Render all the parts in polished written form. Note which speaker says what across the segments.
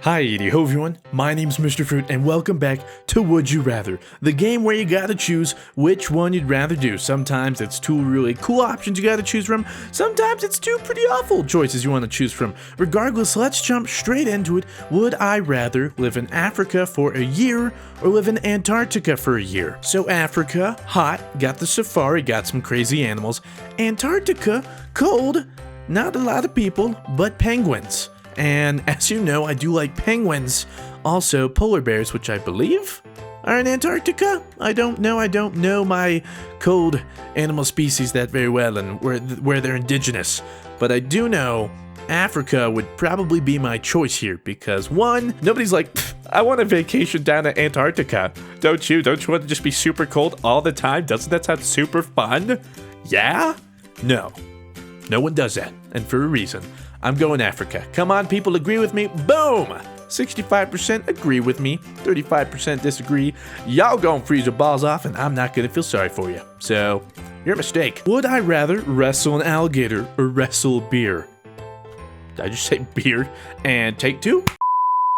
Speaker 1: Hi-ho everyone, my name's Mr. Fruit and welcome back to Would You Rather, the game where you gotta choose which one you'd rather do. Sometimes it's two really cool options you gotta choose from, sometimes it's two pretty awful choices you want to choose from. Regardless, let's jump straight into it. Would I rather live in Africa for a year or live in Antarctica for a year? So Africa, hot, got the safari, got some crazy animals. Antarctica, cold, not a lot of people, but penguins. And as you know, I do like penguins, also polar bears, which I believe are in Antarctica. I don't know my cold animal species that very well and where they're indigenous. But I do know Africa would probably be my choice here because one, nobody's like, I want a vacation down to Antarctica. Don't you? Don't you want to just be super cold all the time? Doesn't that sound super fun? Yeah? No. No one does that, and for a reason. I'm going Africa. Come on, people, agree with me. Boom! 65% agree with me, 35% disagree. Y'all gonna freeze your balls off, and I'm not gonna feel sorry for you. So, your mistake. Would I rather wrestle an alligator or wrestle a bear? Did I just say beer? And take two?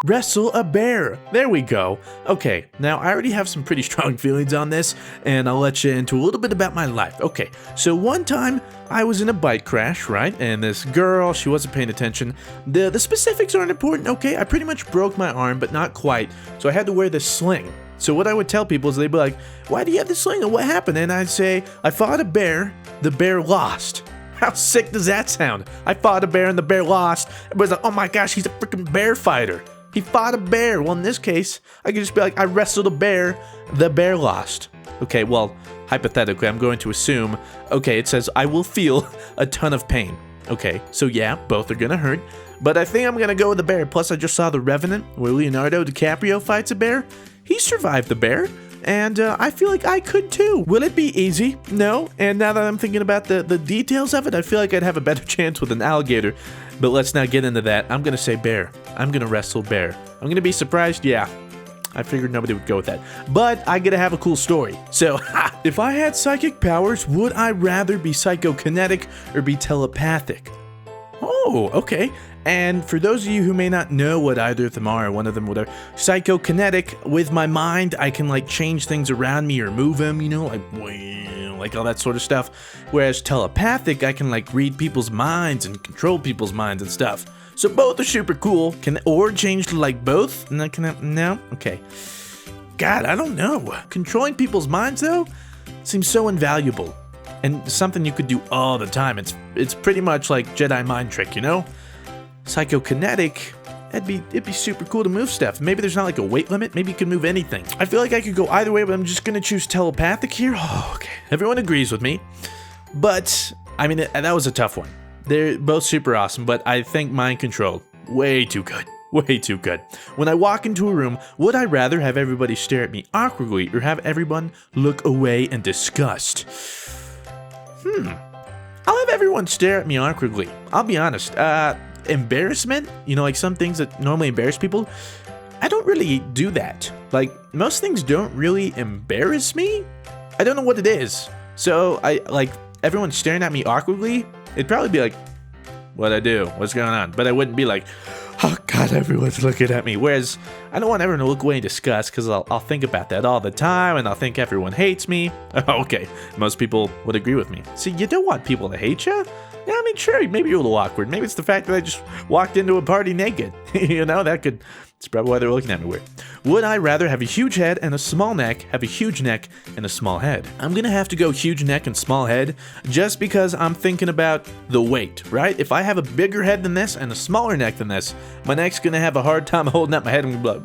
Speaker 1: Wrestle a bear. There we go. Okay, now I already have some pretty strong feelings on this, and I'll let you into a little bit about my life. Okay, so one time I was in a bike crash, right? And this girl, she wasn't paying attention. The specifics aren't important, okay? I pretty much broke my arm, but not quite, so I had to wear this sling. So what I would tell people is they'd be like, why do you have this sling and what happened? And I'd say, I fought a bear, the bear lost. How sick does that sound? I fought a bear and the bear lost. Everybody's like, oh my gosh, he's a freaking bear fighter. He fought a bear. Well, in this case, I could just be like, I wrestled a bear, the bear lost. Okay, well, hypothetically, I'm going to assume, okay, it says, I will feel a ton of pain. Okay, so yeah, both are gonna hurt, but I think I'm gonna go with the bear. Plus, I just saw The Revenant, where Leonardo DiCaprio fights a bear. He survived the bear, and I feel like I could too. Will it be easy? No, and now that I'm thinking about the details of it, I feel like I'd have a better chance with an alligator. But let's not get into that. I'm gonna say bear. I'm gonna wrestle bear. I'm gonna be surprised? Yeah. I figured nobody would go with that. But I gotta have a cool story. So, if I had psychic powers, would I rather be psychokinetic or be telepathic? Oh, okay. And for those of you who may not know what either of them are, one of them whatever, psychokinetic, with my mind, I can like change things around me or move them, you know, like all that sort of stuff. Whereas telepathic, I can like read people's minds and control people's minds and stuff. So both are super cool. Or change to like both? No? Okay. God, I don't know. Controlling people's minds though seems so invaluable. And something you could do all the time. It's pretty much like Jedi mind trick, you know? Psychokinetic, it'd be super cool to move stuff. Maybe there's not like a weight limit. Maybe you can move anything. I feel like I could go either way, but I'm just gonna choose telepathic here. Oh, okay. Everyone agrees with me. But, I mean, that was a tough one. They're both super awesome, but I think mind control, way too good. Way too good. When I walk into a room, would I rather have everybody stare at me awkwardly or have everyone look away in disgust? I'll have everyone stare at me awkwardly. I'll be honest. Embarrassment, you know, like some things that normally embarrass people, I don't really do that. Like, most things don't really embarrass me. I don't know what it is. So, everyone staring at me awkwardly, it'd probably be like, what'd I do? What's going on? But I wouldn't be like, oh God, everyone's looking at me. Whereas, I don't want everyone to look away in disgust, because I'll think about that all the time, and I'll think everyone hates me. Okay, most people would agree with me. See, you don't want people to hate you. Yeah, I mean, sure, maybe you're a little awkward. Maybe it's the fact that I just walked into a party naked. You know, it's probably why they're looking at me weird. Would I rather have a huge head and a small neck, have a huge neck and a small head? I'm gonna have to go huge neck and small head just because I'm thinking about the weight, right? If I have a bigger head than this and a smaller neck than this, my neck's gonna have a hard time holding up my head and be like,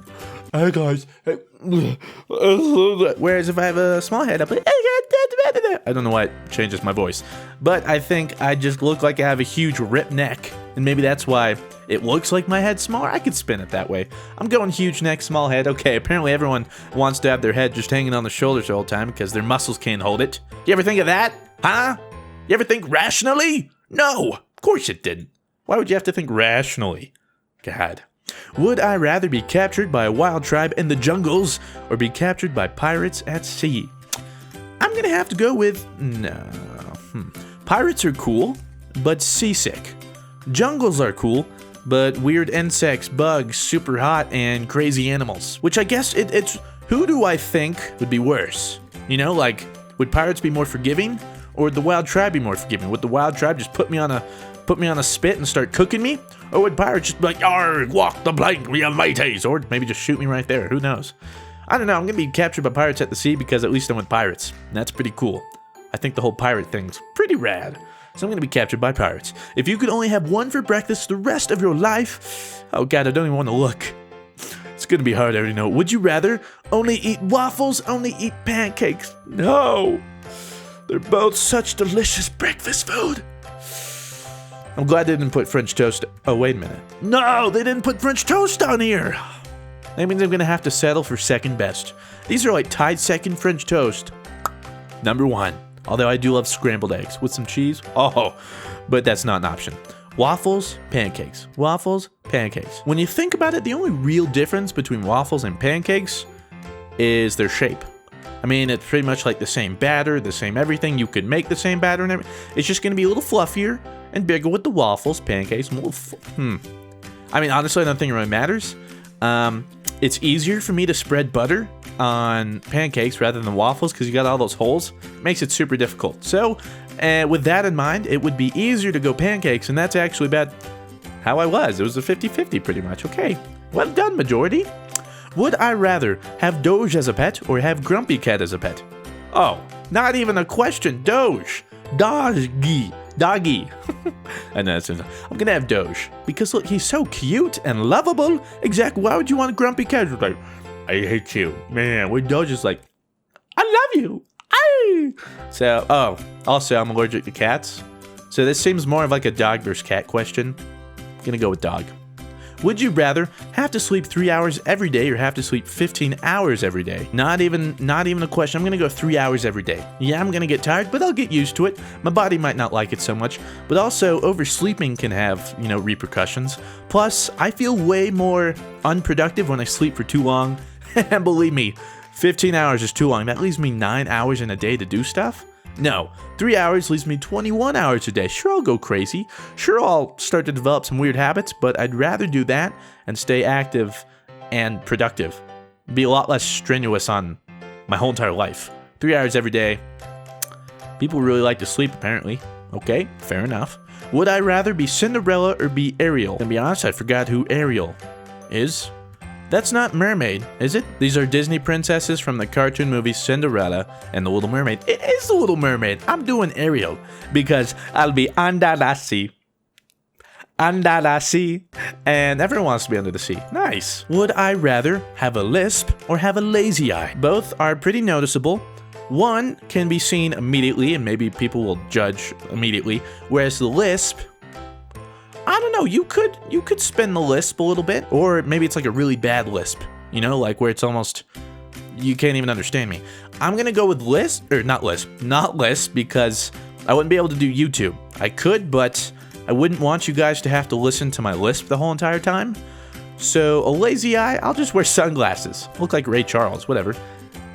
Speaker 1: hey guys. Whereas if I have a small head, I'll be like, I don't know why it changes my voice, but I think I just look like I have a huge ripped neck, and maybe that's why it looks like my head's smaller. I could spin it that way. I'm going huge neck, small head. Okay, apparently everyone wants to have their head just hanging on their shoulders the whole time because their muscles can't hold it. You ever think of that? Huh? You ever think rationally? No, of course you didn't. Why would you have to think rationally? God. Would I rather be captured by a wild tribe in the jungles or be captured by pirates at sea? I'm gonna have to go with no. Pirates are cool, but seasick. Jungles are cool, but weird insects, bugs, super hot, and crazy animals. Which I guess it's who do I think would be worse? You know, like, would pirates be more forgiving, or would the wild tribe be more forgiving? Would the wild tribe just put me on a spit and start cooking me? Or would pirates just be like, "Arr, walk the plank, we have mateys," or maybe just shoot me right there? Who knows? I don't know. I'm gonna be captured by pirates at the sea because at least I'm with pirates. And that's pretty cool. I think the whole pirate thing's pretty rad. So I'm gonna be captured by pirates. If you could only have one for breakfast the rest of your life, oh god, I don't even want to look. It's gonna be hard, I already know. Would you rather only eat waffles, only eat pancakes? No! They're both such delicious breakfast food. I'm glad they didn't put French toast. Oh, wait a minute. No, they didn't put French toast on here. That means I'm gonna have to settle for second best. These are like tied second. French toast. Number 1. Although I do love scrambled eggs with some cheese. Oh, but that's not an option. Waffles, pancakes. Waffles, pancakes. When you think about it, the only real difference between waffles and pancakes is their shape. I mean, it's pretty much like the same batter, the same everything. You could make the same batter and everything. It's just going to be a little fluffier and bigger with the waffles, pancakes. I mean, honestly, I don't think it really matters. It's easier for me to spread butter on pancakes rather than waffles because you got all those holes. Makes it super difficult. So, with that in mind, it would be easier to go pancakes, and that's actually about how I was. It was a 50-50 pretty much. Okay, well done, majority. Would I rather have Doge as a pet or have Grumpy Cat as a pet? Oh, not even a question. Doge. Doggy. Doggy. And that's it. I'm gonna have Doge because look, he's so cute and lovable. Exactly. Why would you want a Grumpy Cat? Like, I hate you, man. With Doge is like, I love you. Aye. So, oh, also I'm allergic to cats. So this seems more of like a dog versus cat question. I'm gonna go with dog. Would you rather have to sleep 3 hours every day or have to sleep 15 hours every day? Not even a question. I'm gonna go 3 hours every day. Yeah, I'm gonna get tired, but I'll get used to it. My body might not like it so much, but also oversleeping can have, repercussions. Plus, I feel way more unproductive when I sleep for too long. And believe me, 15 hours is too long. That leaves me 9 hours in a day to do stuff. No, 3 hours leaves me 21 hours a day. Sure, I'll go crazy. Sure, I'll start to develop some weird habits, but I'd rather do that and stay active and productive. Be a lot less strenuous on my whole entire life. 3 hours every day. People really like to sleep, apparently. Okay, fair enough. Would I rather be Cinderella or be Ariel? To be honest, I forgot who Ariel is. That's not Mermaid, is it? These are Disney princesses from the cartoon movie Cinderella and the Little Mermaid. It is the Little Mermaid. I'm doing Ariel because I'll be under the sea. Under the sea. And everyone wants to be under the sea. Nice. Would I rather have a lisp or have a lazy eye? Both are pretty noticeable. One can be seen immediately and maybe people will judge immediately, whereas the lisp, I don't know, you could spin the lisp a little bit, or maybe it's like a really bad lisp, like where it's almost, you can't even understand me. I'm gonna go with not lisp, because I wouldn't be able to do YouTube. I could, but I wouldn't want you guys to have to listen to my lisp the whole entire time. So a lazy eye, I'll just wear sunglasses. Look like Ray Charles, whatever.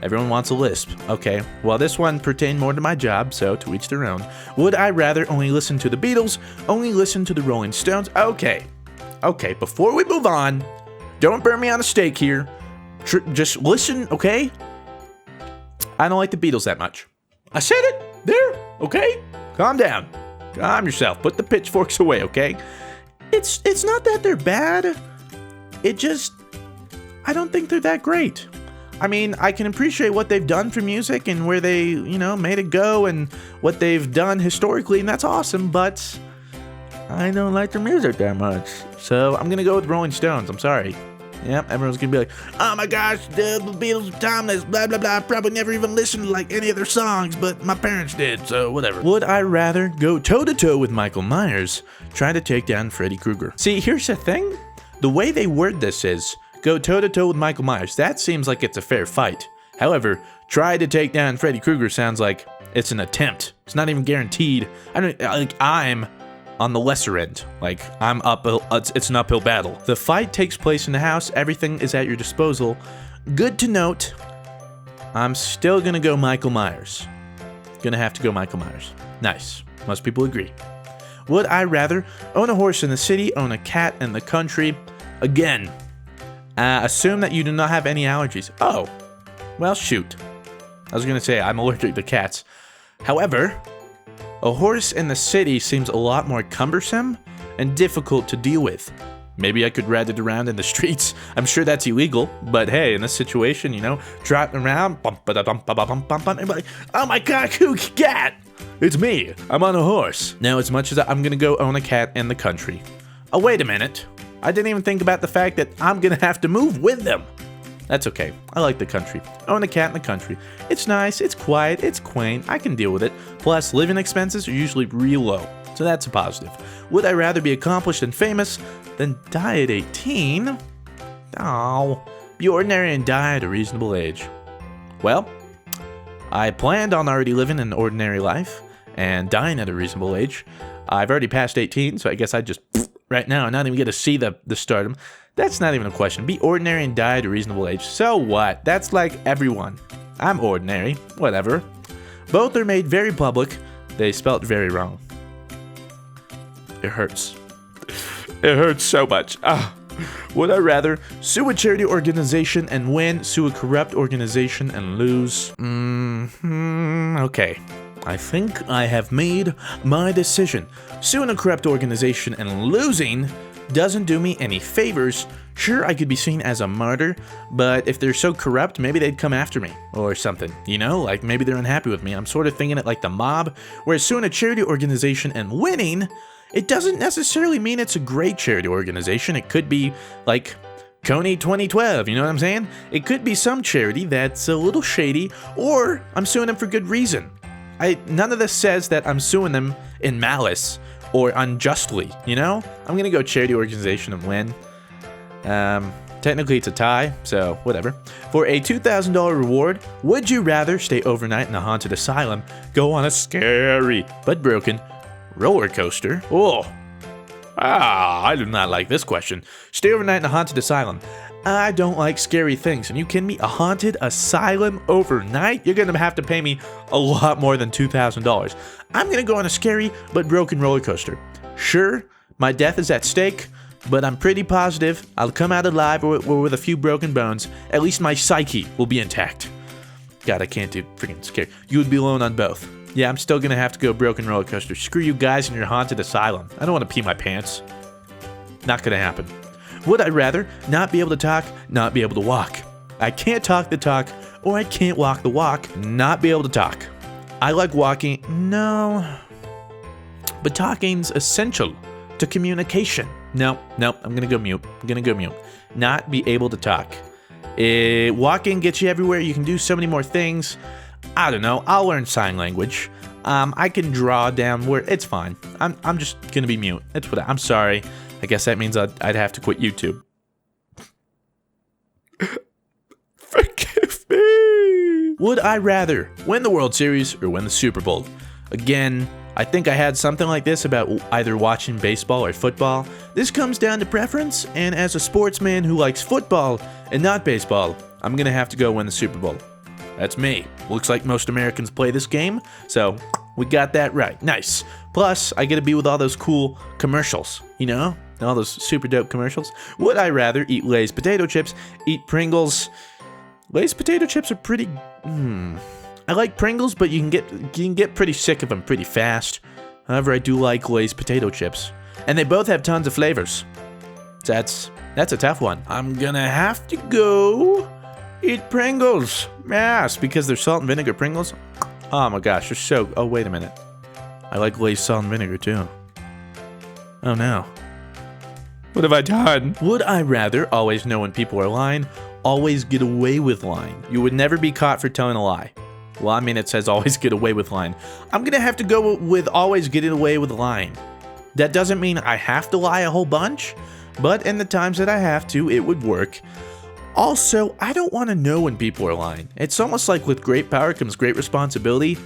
Speaker 1: Everyone wants a lisp. Okay, well this one pertained more to my job, so to each their own. Would I rather only listen to the Beatles, only listen to the Rolling Stones? Okay, before we move on, don't burn me on a stake here. Just listen, okay? I don't like the Beatles that much. I said it, there, okay? Calm down, calm yourself, put the pitchforks away, okay? It's not that they're bad, I don't think they're that great. I mean, I can appreciate what they've done for music and where they, made it go and what they've done historically, and that's awesome, but I don't like their music that much. So I'm gonna go with Rolling Stones, I'm sorry. Yep, everyone's gonna be like, oh my gosh, the Beatles are timeless, blah, blah, blah. I probably never even listened to like any of their songs, but my parents did, so whatever. Would I rather go toe-to-toe with Michael Myers, try to take down Freddy Krueger? See, here's the thing. The way they word this is, go toe-to-toe with Michael Myers. That seems like it's a fair fight. However, try to take down Freddy Krueger sounds like it's an attempt. It's not even guaranteed. I'm on the lesser end. I'm up. It's an uphill battle. The fight takes place in the house. Everything is at your disposal. Good to note, I'm still gonna go Michael Myers. Gonna have to go Michael Myers. Nice. Most people agree. Would I rather own a horse in the city, own a cat in the country? Again, assume that you do not have any allergies. Oh, well, shoot. I was going to say I'm allergic to cats. However, a horse in the city seems a lot more cumbersome and difficult to deal with. Maybe I could ride it around in the streets. I'm sure that's illegal, but hey, in this situation, you know, trotting around, and like, oh my god, cat! It's me, I'm on a horse. Now, as much as I'm gonna go own a cat in the country. Oh, wait a minute. I didn't even think about the fact that I'm gonna have to move with them. That's okay, I like the country. Own a cat in the country. It's nice, it's quiet, it's quaint, I can deal with it. Plus, living expenses are usually real low, so that's a positive. Would I rather be accomplished and famous than die at 18? Oh, be ordinary and die at a reasonable age. Well, I planned on already living an ordinary life and dying at a reasonable age. I've already passed 18, so I guess I just, right now, I'm not even going to see the stardom. That's not even a question. Be ordinary and die at a reasonable age. So what? That's like everyone. I'm ordinary. Whatever. Both are made very public. They spelt very wrong. It hurts. It hurts so much. Would I rather sue a charity organization and win, sue a corrupt organization and lose? Okay. I think I have made my decision. Suing a corrupt organization and losing doesn't do me any favors. Sure, I could be seen as a martyr, but if they're so corrupt, maybe they'd come after me or something. You know, like maybe they're unhappy with me. I'm sort of thinking it like the mob, whereas suing a charity organization and winning, it doesn't necessarily mean it's a great charity organization. It could be like Coney 2012, you know what I'm saying? It could be some charity that's a little shady, or I'm suing them for good reason. None of this says that I'm suing them in malice or unjustly, you know? I'm gonna go charity organization and win. Technically it's a tie, so whatever. For a $2,000 reward, would you rather stay overnight in a haunted asylum, go on a scary but broken roller coaster? I do not like this question. Stay overnight in a haunted asylum. I don't like scary things. And you kidding me? A haunted asylum overnight? You're gonna have to pay me a lot more than $2,000. I'm gonna go on a scary but broken roller coaster. Sure, my death is at stake, but I'm pretty positive I'll come out alive or with a few broken bones. At least my psyche will be intact. God, I can't do freaking scary. You would be alone on both. Yeah, I'm still gonna have to go broken roller coaster. Screw you guys in your haunted asylum. I don't want to pee my pants. Not gonna happen. Would I rather not be able to talk, not be able to walk? I can't talk the talk, or I can't walk the walk, not be able to talk. I like walking, no. But talking's essential to communication. No, I'm gonna go mute. Not be able to talk. Walking gets you everywhere. You can do so many more things. I don't know. I'll learn sign language. I can draw down where it's fine. I'm just gonna be mute. That's what I'm sorry. I guess that means I'd have to quit YouTube. Forgive me. Would I rather win the World Series or win the Super Bowl? Again, I think I had something like this about either watching baseball or football. This comes down to preference, and as a sportsman who likes football and not baseball, I'm gonna have to go win the Super Bowl. That's me. Looks like most Americans play this game, so we got that right. Nice. Plus, I get to be with all those cool commercials, you know? All those super dope commercials. Would I rather eat Lay's potato chips, eat Pringles? Lay's potato chips are pretty... I like Pringles, but you can get pretty sick of them pretty fast. However, I do like Lay's potato chips. And they both have tons of flavors. That's a tough one. I'm gonna have to go eat Pringles. Yes, because they're salt and vinegar Pringles. Oh my gosh, they're so... Oh, wait a minute. I like Lay's salt and vinegar too. Oh no. What have I done? Would I rather always know when people are lying, always get away with lying? You would never be caught for telling a lie. Well, I mean, it says always get away with lying. I'm gonna have to go with always getting away with lying. That doesn't mean I have to lie a whole bunch, but in the times that I have to, it would work. Also, I don't want to know when people are lying. It's almost like with great power comes great responsibility.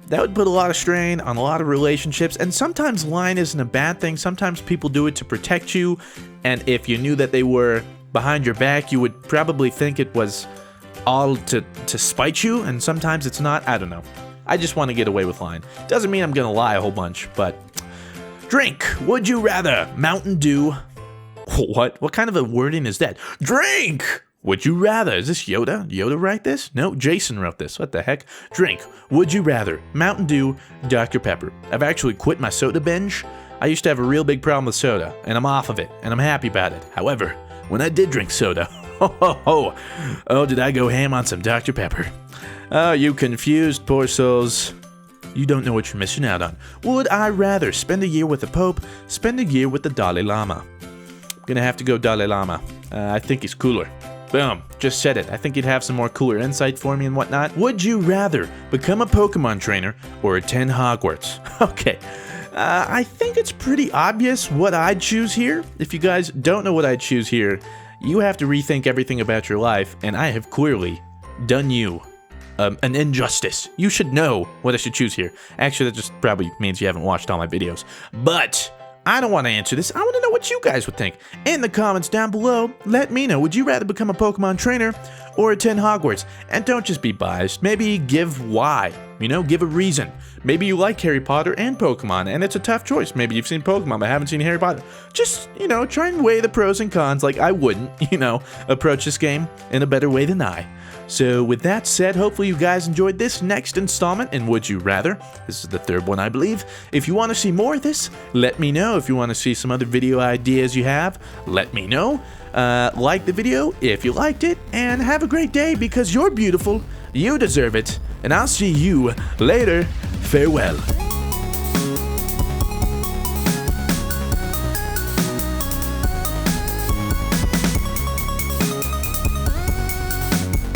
Speaker 1: That would put a lot of strain on a lot of relationships, and sometimes lying isn't a bad thing. Sometimes people do it to protect you, and if you knew that they were behind your back, you would probably think it was all to spite you, and sometimes it's not. I don't know. I just want to get away with lying. Doesn't mean I'm gonna lie a whole bunch, but Drink. Would you rather? Mountain Dew. What? What kind of a wording is that? Drink. Would you rather? Is this Yoda? Yoda write this? No, Jason wrote this. What the heck? Drink. Would you rather? Mountain Dew, Dr. Pepper. I've actually quit my soda binge. I used to have a real big problem with soda, and I'm off of it, and I'm happy about it. However, when I did drink soda, oh, did I go ham on some Dr. Pepper. Oh, you confused poor souls. You don't know what you're missing out on. Would I rather spend a year with the Pope, spend a year with the Dalai Lama? I'm gonna have to go Dalai Lama. I think he's cooler. Boom, just said it. I think he'd have some more cooler insight for me and whatnot. Would you rather become a Pokemon trainer or attend Hogwarts? Okay, I think it's pretty obvious what I'd choose here. If you guys don't know what I'd choose here, you have to rethink everything about your life, and I have clearly done you an injustice. You should know what I should choose here. Actually, that just probably means you haven't watched all my videos. But I don't want to answer this. I want to know what you guys would think. In the comments down below, let me know. Would you rather become a Pokemon trainer or attend Hogwarts? And don't just be biased. Maybe give why. You know, give a reason. Maybe you like Harry Potter and Pokemon, and it's a tough choice. Maybe you've seen Pokemon but haven't seen Harry Potter. Just, you know, try and weigh the pros and cons like I wouldn't, you know, approach this game in a better way than I. So with that said, hopefully you guys enjoyed this next installment in Would You Rather. This is the third one, I believe. If you want to see more of this, let me know. If you want to see some other video ideas you have, let me know. Like the video if you liked it, and have a great day because you're beautiful, you deserve it, and I'll see you later. Farewell.